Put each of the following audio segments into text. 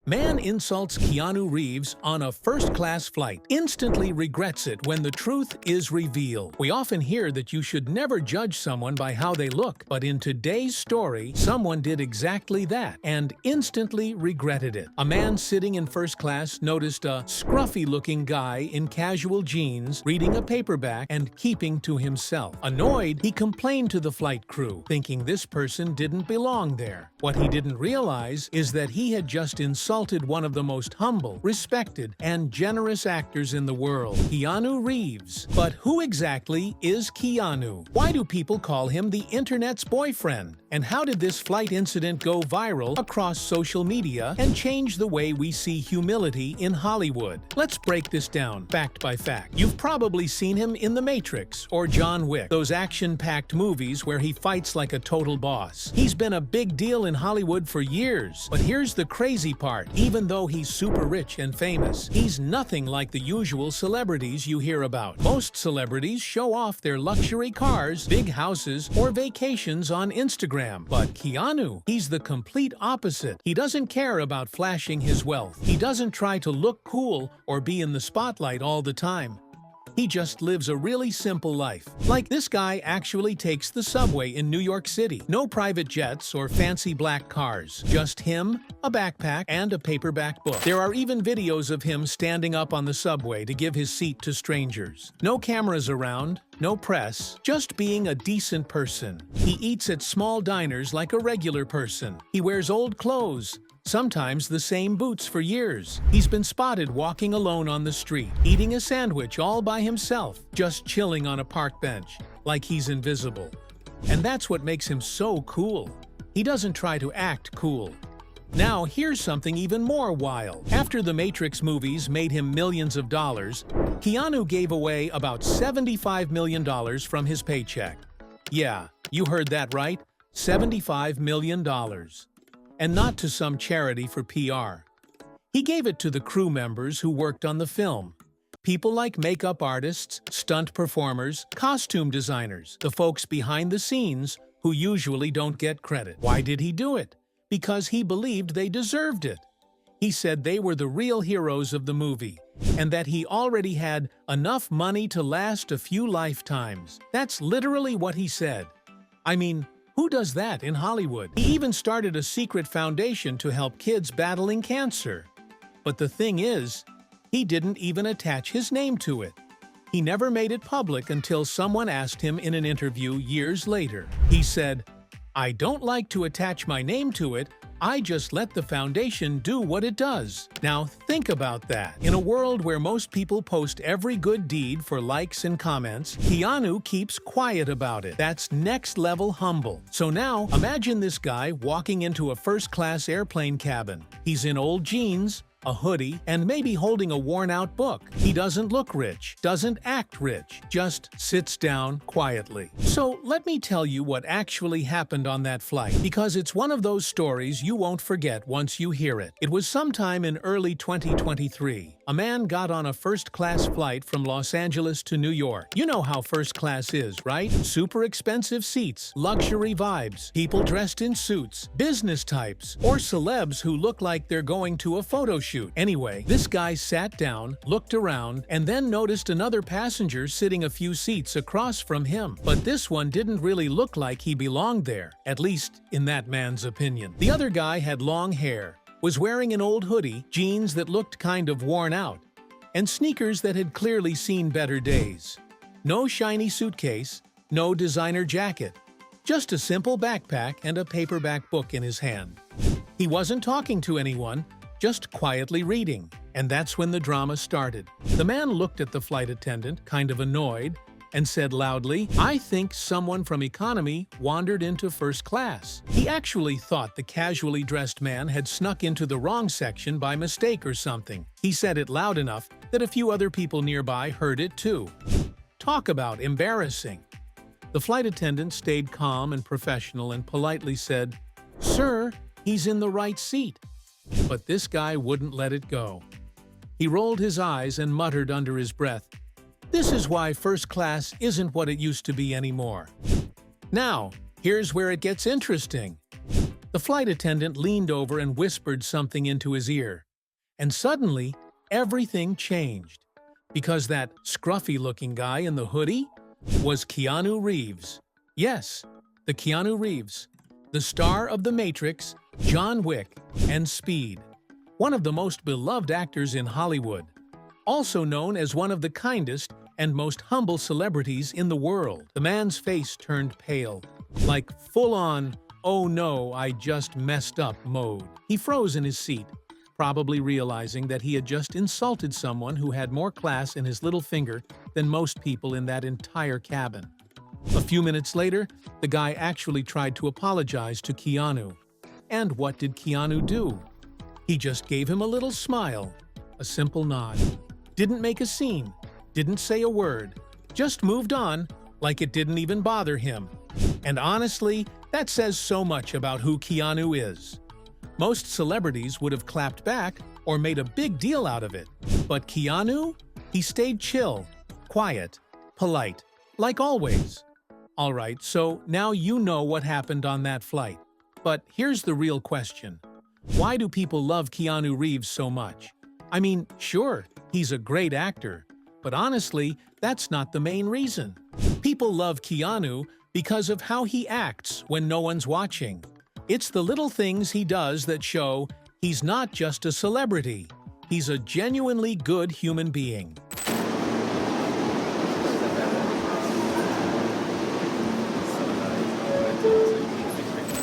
Man insults Keanu Reeves on a first-class flight, instantly regrets it when the truth is revealed. We often hear that you should never judge someone by how they look, but in today's story, someone did exactly that and instantly regretted it. A man sitting in first class noticed a scruffy-looking guy in casual jeans reading a paperback and keeping to himself. Annoyed, he complained to the flight crew, thinking this person didn't belong there. What he didn't realize is that he had just insulted one of the most humble, respected, and generous actors in the world, Keanu Reeves. But who exactly is Keanu? Why do people call him the internet's boyfriend? And how did this flight incident go viral across social media and change the way we see humility in Hollywood? Let's break this down, fact by fact. You've probably seen him in The Matrix or John Wick, those action-packed movies where he fights like a total boss. He's been a big deal in Hollywood for years. But here's the crazy part. Even though he's super rich and famous, he's nothing like the usual celebrities you hear about. Most celebrities show off their luxury cars, big houses, or vacations on Instagram. But Keanu, he's the complete opposite. He doesn't care about flashing his wealth. He doesn't try to look cool or be in the spotlight all the time. He just lives a really simple life. Like, this guy actually takes the subway in New York City. No private jets or fancy black cars. Just him, a backpack, and a paperback book. There are even videos of him standing up on the subway to give his seat to strangers. No cameras around, no press, just being a decent person. He eats at small diners like a regular person. He wears old clothes, sometimes the same boots for years. He's been spotted walking alone on the street, eating a sandwich all by himself, just chilling on a park bench, like he's invisible. And that's what makes him so cool. He doesn't try to act cool. Now, here's something even more wild. After the Matrix movies made him millions of dollars, Keanu gave away about $75 million from his paycheck. Yeah, you heard that right, $75 million. And not to some charity for PR. He gave it to the crew members who worked on the film. People like makeup artists, stunt performers, costume designers, the folks behind the scenes who usually don't get credit. Why did he do it? Because he believed they deserved it. He said they were the real heroes of the movie, and that he already had enough money to last a few lifetimes. That's literally what he said. I mean, who does that in Hollywood? He even started a secret foundation to help kids battling cancer. But the thing is, he didn't even attach his name to it. He never made it public until someone asked him in an interview years later. He said, "I don't like to attach my name to it. I just let the foundation do what it does." Now think about that. In a world where most people post every good deed for likes and comments, Keanu keeps quiet about it. That's next-level humble. So now, imagine this guy walking into a first-class airplane cabin. He's in old jeans, a hoodie, and maybe holding a worn-out book. He doesn't look rich, doesn't act rich, just sits down quietly. So let me tell you what actually happened on that flight, because it's one of those stories you won't forget once you hear it. It was sometime in early 2023. A man got on a first-class flight from Los Angeles to New York. You know how first class is, right? Super expensive seats, luxury vibes, people dressed in suits, business types, or celebs who look like they're going to a photo shoot. Anyway, this guy sat down, looked around, and then noticed another passenger sitting a few seats across from him. But this one didn't really look like he belonged there, at least in that man's opinion. The other guy had long hair, was wearing an old hoodie, jeans that looked kind of worn out, and sneakers that had clearly seen better days. No shiny suitcase, no designer jacket, just a simple backpack and a paperback book in his hand. He wasn't talking to anyone, just quietly reading. And that's when the drama started. The man looked at the flight attendant, kind of annoyed, and said loudly, "I think someone from economy wandered into first class." He actually thought the casually dressed man had snuck into the wrong section by mistake or something. He said it loud enough that a few other people nearby heard it too. Talk about embarrassing. The flight attendant stayed calm and professional and politely said, "Sir, he's in the right seat." But this guy wouldn't let it go. He rolled his eyes and muttered under his breath, "This is why first class isn't what it used to be anymore." Now, here's where it gets interesting. The flight attendant leaned over and whispered something into his ear. And suddenly, everything changed. Because that scruffy-looking guy in the hoodie was Keanu Reeves. Yes, the Keanu Reeves, the star of The Matrix, John Wick, and Speed. One of the most beloved actors in Hollywood. Also known as one of the kindest and most humble celebrities in the world. The man's face turned pale, like full-on, "Oh no, I just messed up" mode. He froze in his seat, probably realizing that he had just insulted someone who had more class in his little finger than most people in that entire cabin. A few minutes later, the guy actually tried to apologize to Keanu. And what did Keanu do? He just gave him a little smile, a simple nod. Didn't make a scene, didn't say a word, just moved on like it didn't even bother him. And honestly, that says so much about who Keanu is. Most celebrities would have clapped back or made a big deal out of it. But Keanu? He stayed chill, quiet, polite, like always. Alright, so now you know what happened on that flight. But here's the real question. Why do people love Keanu Reeves so much? I mean, sure, he's a great actor, but honestly, that's not the main reason. People love Keanu because of how he acts when no one's watching. It's the little things he does that show he's not just a celebrity. He's a genuinely good human being.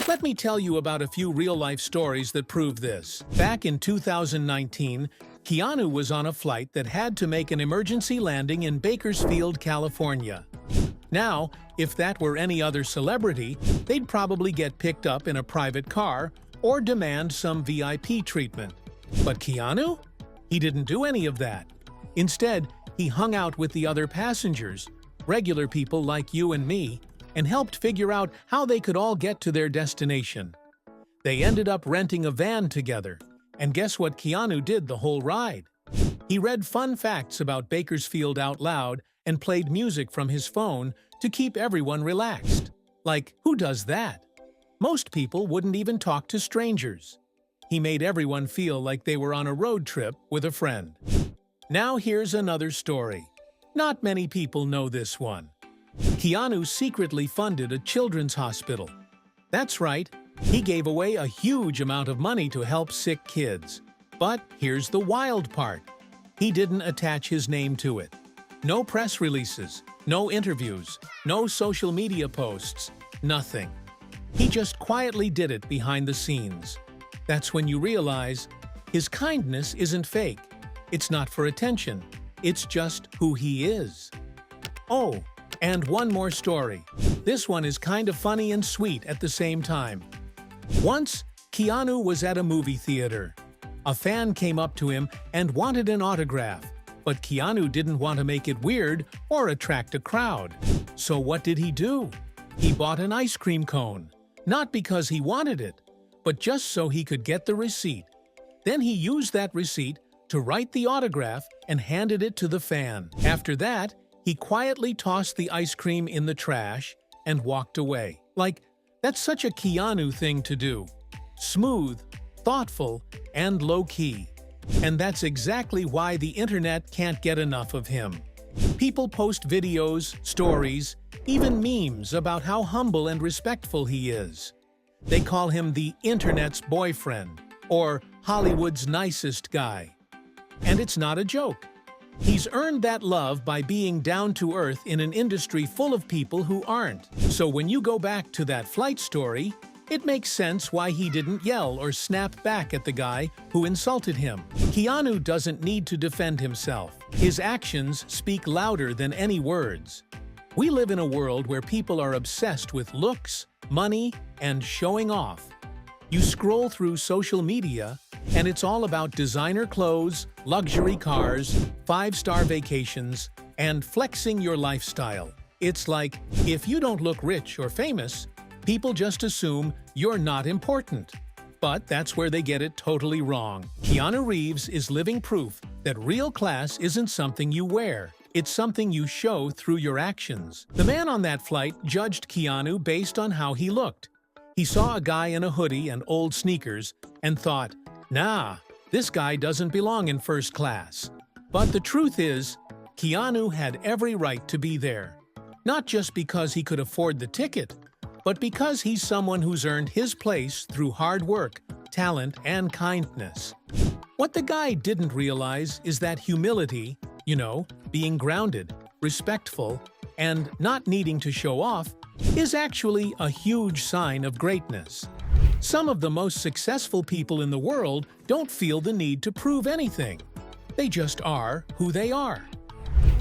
Let me tell you about a few real-life stories that prove this. Back in 2019, Keanu was on a flight that had to make an emergency landing in Bakersfield, California. Now, if that were any other celebrity, they'd probably get picked up in a private car or demand some VIP treatment. But Keanu? He didn't do any of that. Instead, he hung out with the other passengers, regular people like you and me, and helped figure out how they could all get to their destination. They ended up renting a van together, and guess what Keanu did the whole ride? He read fun facts about Bakersfield out loud and played music from his phone to keep everyone relaxed. Like, who does that? Most people wouldn't even talk to strangers. He made everyone feel like they were on a road trip with a friend. Now here's another story. Not many people know this one. Keanu secretly funded a children's hospital. That's right, he gave away a huge amount of money to help sick kids. But here's the wild part. He didn't attach his name to it. No press releases, no interviews, no social media posts, nothing. He just quietly did it behind the scenes. That's when you realize his kindness isn't fake. It's not for attention. It's just who he is. Oh, and one more story. This one is kind of funny and sweet at the same time. Once, Keanu was at a movie theater. A fan came up to him and wanted an autograph, but Keanu didn't want to make it weird or attract a crowd. So what did he do? He bought an ice cream cone. Not because he wanted it, but just so he could get the receipt. Then he used that receipt to write the autograph and handed it to the fan. After that, he quietly tossed the ice cream in the trash and walked away. Like, that's such a Keanu thing to do. Smooth, thoughtful, and low-key. And that's exactly why the internet can't get enough of him. People post videos, stories, even memes about how humble and respectful he is. They call him the internet's boyfriend, or Hollywood's nicest guy. And it's not a joke. He's earned that love by being down to earth in an industry full of people who aren't. So when you go back to that flight story, it makes sense why he didn't yell or snap back at the guy who insulted him. Keanu doesn't need to defend himself. His actions speak louder than any words. We live in a world where people are obsessed with looks, money, and showing off. You scroll through social media, and it's all about designer clothes, luxury cars, five-star vacations, and flexing your lifestyle. It's like, if you don't look rich or famous, people just assume you're not important. But that's where they get it totally wrong. Keanu Reeves is living proof that real class isn't something you wear. It's something you show through your actions. The man on that flight judged Keanu based on how he looked. He saw a guy in a hoodie and old sneakers and thought, nah, this guy doesn't belong in first class. But the truth is, Keanu had every right to be there. Not just because he could afford the ticket, but because he's someone who's earned his place through hard work, talent, and kindness. What the guy didn't realize is that humility, being grounded, respectful, and not needing to show off, is actually a huge sign of greatness. Some of the most successful people in the world don't feel the need to prove anything. They just are who they are.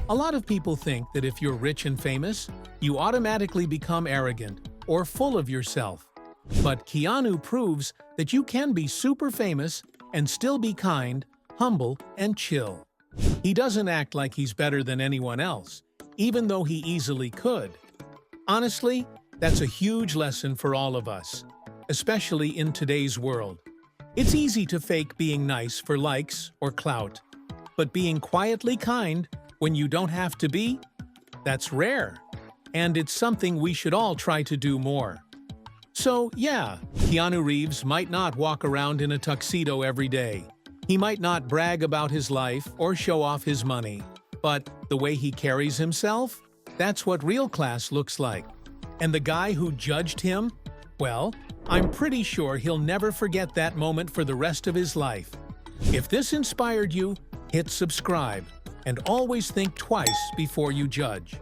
A lot of people think that if you're rich and famous, you automatically become arrogant or full of yourself. But Keanu proves that you can be super famous and still be kind, humble, and chill. He doesn't act like he's better than anyone else, even though he easily could. Honestly, that's a huge lesson for all of us, especially in today's world. It's easy to fake being nice for likes or clout, but being quietly kind when you don't have to be, that's rare. And it's something we should all try to do more. So yeah, Keanu Reeves might not walk around in a tuxedo every day. He might not brag about his life or show off his money. But the way he carries himself, that's what real class looks like. And the guy who judged him, well, I'm pretty sure he'll never forget that moment for the rest of his life. If this inspired you, hit subscribe and always think twice before you judge.